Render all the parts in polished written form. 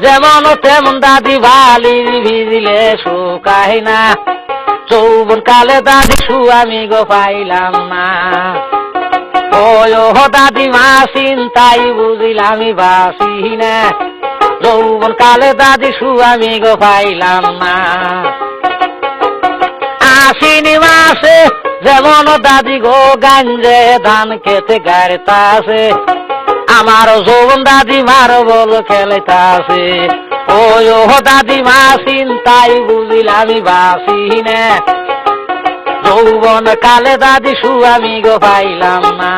যেমন তেমন দাদি বালি ভিজিলে শুকায় না, যৌবন কালে দাদি আমি গো পাইলাম না। ও দাদিমা চিন্তাই বুঝিলাম বাসি না, যৌবন কালে দাদি আমি গো পাইলাম না। আশ্বিন মাসে যেমন দাদি গো গাঞ্জে ধান খেতে গাড়িতাছে, আমার যৌবন দাদিমার বল খেলিতাছে। ও দাদিমা চিন্তাই বুঝিলাম বাসি না, যৌবন কালে দাদি আমি গো পাইলাম না।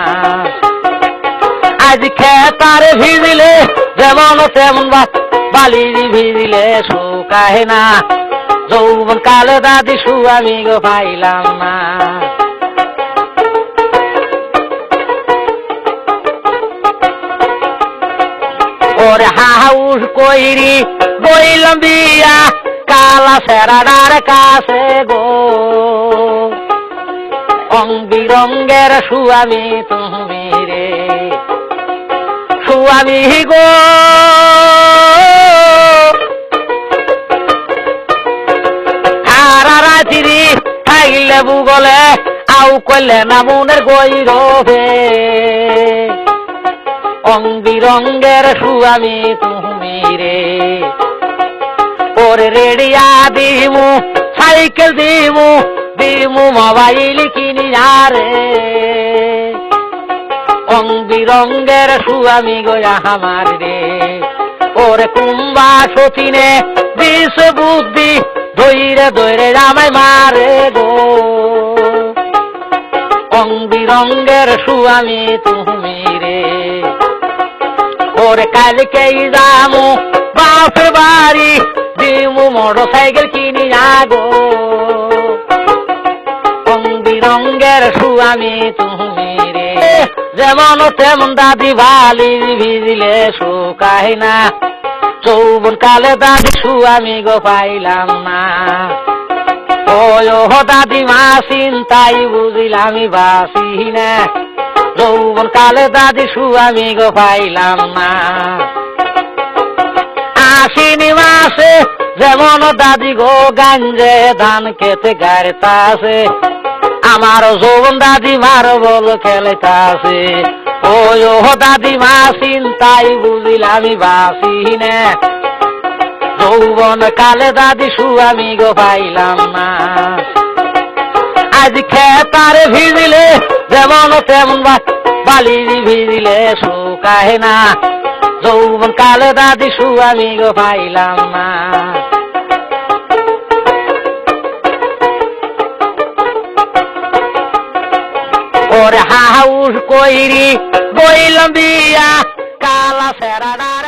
আজ খেতারে ভিজিলে যেমন তেমন বালি ভিজিলে শুকায় না, যৌবন কালে দাদি আমি গো পাইলাম না। ওরে হাউস কইরি বইলাম বিয়া কালা সেরাডার কাছে গো, রং বিরঙ্গের সুয়ামী তুমি রে সুয়ামী গো। সারা রাত্রি থাইলে বুগলে আউ কইলে না মনের গৈরবে, রং বিরঙ্গের সুয়ামী তুমি রে। ওরে রেডিয়া দিমু সাইকেল দিমু দিমু মোবাইল কিনি আরে, রং বিরঙ্গের সুয়ামী গোয়া আমার রে। ওরে কুম্বা সতীনে বিষ বুদ্ধি ধৈরে ধৈরে আমায় মারে গো, রং বিরঙ্গের সুয়ামী তুমি রে। ওরে কালকেই যামু বাপের বাড়ি দিমু মোটর সাইকেল কিনি আগো, রং বিরঙ্গের সুয়ামী তুমি রে। যেমন তেমন দাদি বালি ভিজিলে শুকায় না, যৌবন কালে দাদি আমি গো পাইলাম না। ও দাদিমা চিন্তাই বুঝিলাম বাসি না, যৌবন কালে দাদি আমি গো পাইলাম না। আশ্বিন মাসে যেমন দাদি গো গাঞ্জে ধান খেতে গাড়িতাছে, আমার যৌবন দাদিমার বল খেলিতাছে। ও দাদিমা চিন্তাই বুঝিলাম বাসি না, যৌবন কালে দাদি আমি গো পাইলাম না। আজ খেতারে ভিজিলে যেমন তেমন বালি ভিজিলে শুকায় না, যৌবন কালে দাদি আমি গো পাইলাম না। ওরে হাউস কইরি বইলাম বিয়া কালা সেরাডার